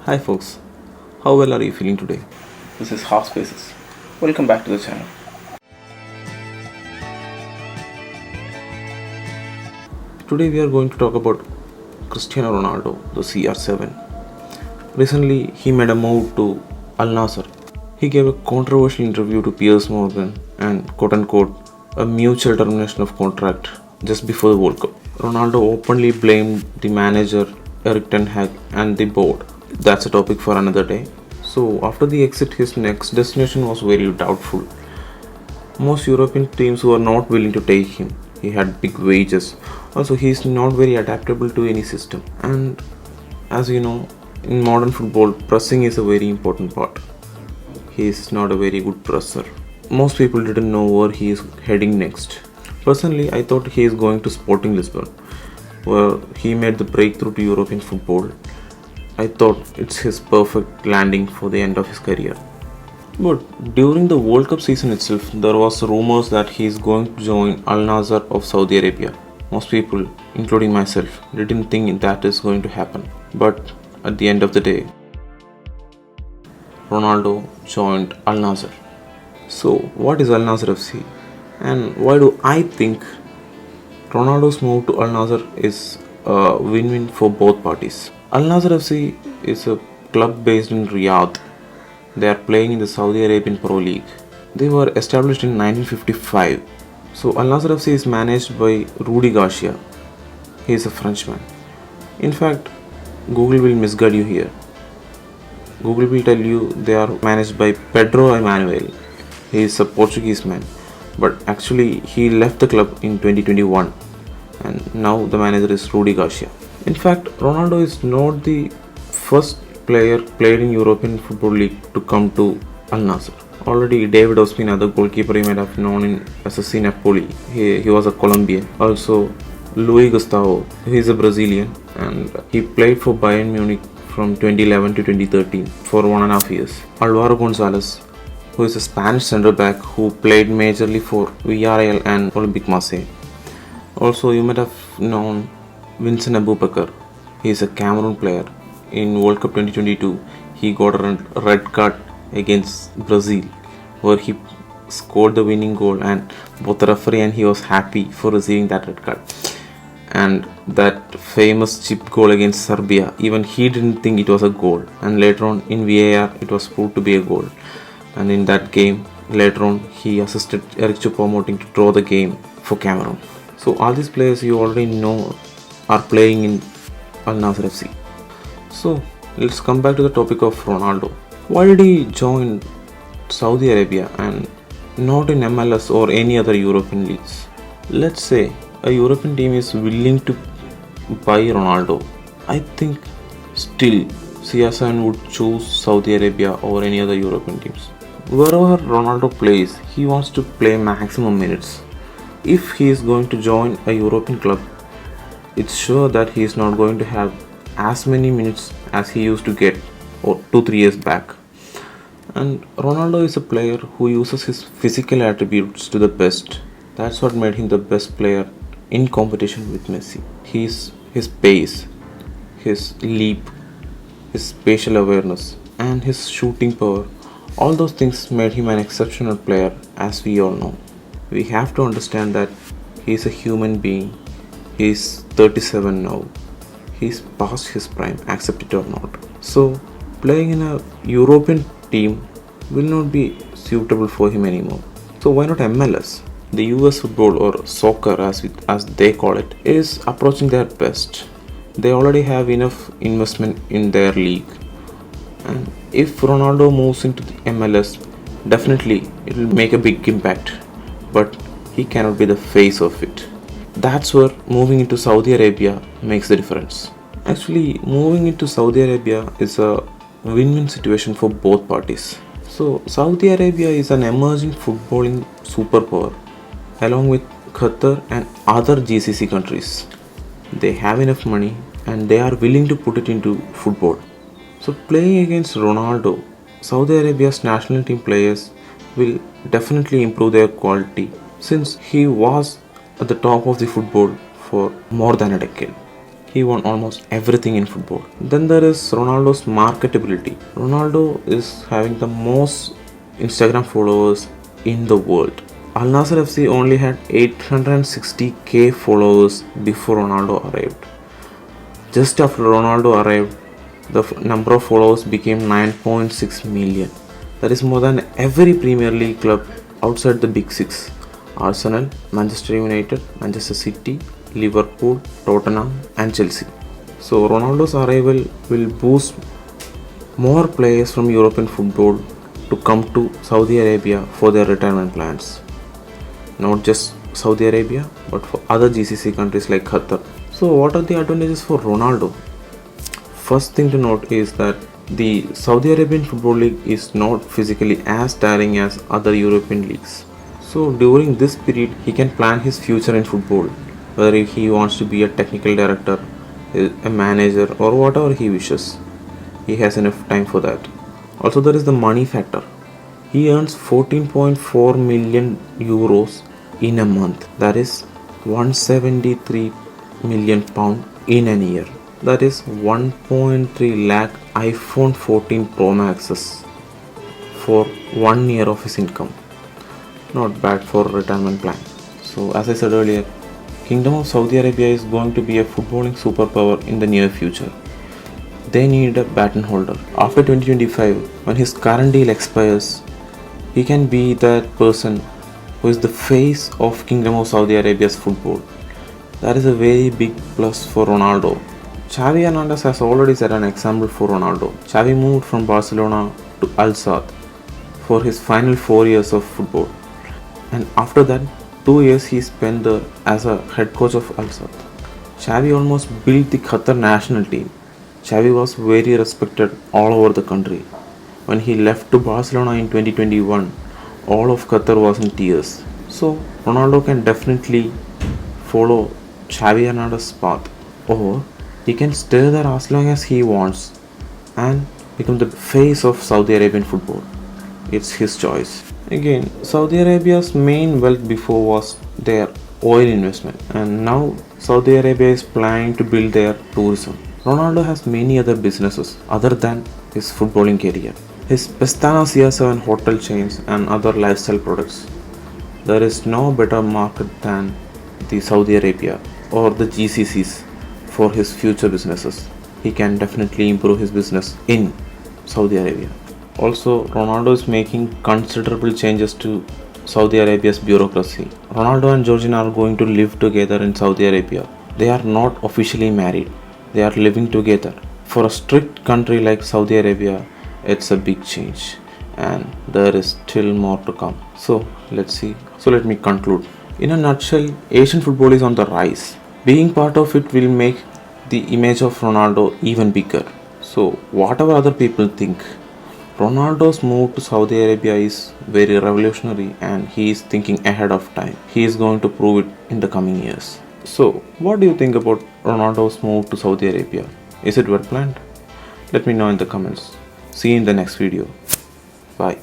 Hi folks, how well are you feeling today? This is Half Spaces. Welcome back to the channel. Today we are going to talk about Cristiano Ronaldo, the CR7. Recently he made a move to Al Nassr. He gave a controversial interview to Piers Morgan and quote unquote a mutual termination of contract just before the World Cup. Ronaldo openly blamed the manager Erik ten Hag and the board. That's a topic for another day. So after the exit, his next destination was very doubtful. Most European teams were not willing to take him. He had big wages. Also, he is not very adaptable to any system. And as you know, in modern football, pressing is a very important part. He is not a very good presser. Most people didn't know where he is heading next. Personally, I thought he is going to Sporting Lisbon, where he made the breakthrough to European football. I thought it's his perfect landing for the end of his career. But during the World Cup season itself, there was rumors that he is going to join Al Nassr of Saudi Arabia. Most people, including myself, didn't think that is going to happen. But at the end of the day, Ronaldo joined Al Nassr. So what is Al Nassr FC? And why do I think Ronaldo's move to Al Nassr is a win-win for both parties? Al Nassr FC is a club based in Riyadh. They are playing in the Saudi Arabian Pro League. They were established in 1955. So Al Nassr FC is managed by Rudi Garcia. He is a Frenchman. In fact, Google will misguide you here. Google will tell you they are managed by Pedro Emanuel. He is a Portuguese man. But actually he left the club in 2021 and now the manager is Rudi Garcia. In fact, Ronaldo is not the first player played in European Football League to come to Al Nassr. Already David Ospina, the goalkeeper you might have known in SSC Napoli, he was a Colombian. Also Luis Gustavo, he is a Brazilian and he played for Bayern Munich from 2011 to 2013 for 1.5 years. Alvaro Gonzalez, who is a Spanish centre back who played majorly for Villarreal and Olympique Marseille. Also you might have known Vincent Aboubakar. He is a Cameroon player. In World Cup 2022, he got a red card against Brazil, where he scored the winning goal, and both the referee and he was happy for receiving that red card. And that famous chip goal against Serbia, even he didn't think it was a goal. And later on in VAR, it was proved to be a goal. And in that game, later on, he assisted Eric Choupo-Moting to draw the game for Cameroon. So all these players you already know are playing in Al Nassr FC. So let's come back to the topic of Ronaldo. Why did he join Saudi Arabia and not in MLS or any other European leagues? Let's say a European team is willing to buy Ronaldo. I think still CR7 would choose Saudi Arabia over any other European teams. Wherever Ronaldo plays, he wants to play maximum minutes. If he is going to join a European club, it's sure that he is not going to have as many minutes as he used to get 2-3 years back. And Ronaldo is a player who uses his physical attributes to the best. That's what made him the best player in competition with Messi. His pace, his leap, his spatial awareness, and his shooting power. All those things made him an exceptional player, as we all know. We have to understand that he is a human being. He is 37 now. He's past his prime, accept it or not. So playing in a European team will not be suitable for him anymore. So why not MLS? The US football or soccer as they call it is approaching their best. They already have enough investment in their league. And if Ronaldo moves into the MLS, definitely it will make a big impact. But he cannot be the face of it. That's where moving into Saudi Arabia makes the difference. Actually, moving into Saudi Arabia is a win-win situation for both parties. So, Saudi Arabia is an emerging footballing superpower along with Qatar and other GCC countries. They have enough money and they are willing to put it into football. So, playing against Ronaldo, Saudi Arabia's national team players will definitely improve their quality since he was at the top of the football for more than a decade. He won almost everything in football. Then there is Ronaldo's marketability. Ronaldo is having the most Instagram followers in the world. Al Nassr FC only had 860k followers before Ronaldo arrived. Just after Ronaldo arrived, the number of followers became 9.6 million. That is more than every Premier League club outside the Big Six: Arsenal, Manchester United, Manchester City, Liverpool, Tottenham, and Chelsea. So Ronaldo's arrival will boost more players from European football to come to Saudi Arabia for their retirement plans. Not just Saudi Arabia, but for other GCC countries like Qatar. So what are the advantages for Ronaldo? First thing to note is that the Saudi Arabian Football League is not physically as tiring as other European leagues. So during this period, he can plan his future in football, whether he wants to be a technical director, a manager, or whatever he wishes. He has enough time for that. Also, there is the money factor. He earns 14.4 million euros in a month. That is 173 million pound in a year. That is 1.3 lakh iPhone 14 Pro Maxes for 1 year of his income. Not bad for a retirement plan. So as I said earlier, Kingdom of Saudi Arabia is going to be a footballing superpower in the near future. They need a baton holder. After 2025, when his current deal expires, he can be that person who is the face of Kingdom of Saudi Arabia's football. That is a very big plus for Ronaldo. Xavi Hernandez has already set an example for Ronaldo. Xavi moved from Barcelona to Al Sadd for his final 4 years of football. And after that, 2 years he spent there as a head coach of Al Sadd. Xavi almost built the Qatar national team. Xavi was very respected all over the country. When he left to Barcelona in 2021, all of Qatar was in tears. So Ronaldo can definitely follow Xavi Hernandez's path, or he can stay there as long as he wants and become the face of Saudi Arabian football. It's his choice. Again, Saudi Arabia's main wealth before was their oil investment, and now Saudi Arabia is planning to build their tourism. Ronaldo has many other businesses other than his footballing career. His Pestana CR7 hotel chains and other lifestyle products. There is no better market than the Saudi Arabia or the GCCs for his future businesses. He can definitely improve his business in Saudi Arabia. Also, Ronaldo is making considerable changes to Saudi Arabia's bureaucracy. Ronaldo and Georgina are going to live together in Saudi Arabia. They are not officially married. They are living together. For a strict country like Saudi Arabia, it's a big change, and there is still more to come. So let's see. So let me conclude. In a nutshell, Asian football is on the rise. Being part of it will make the image of Ronaldo even bigger. So whatever other people think, Ronaldo's move to Saudi Arabia is very revolutionary, and he is thinking ahead of time. He is going to prove it in the coming years. So what do you think about Ronaldo's move to Saudi Arabia? Is it well planned? Let me know in the comments. See you in the next video. Bye.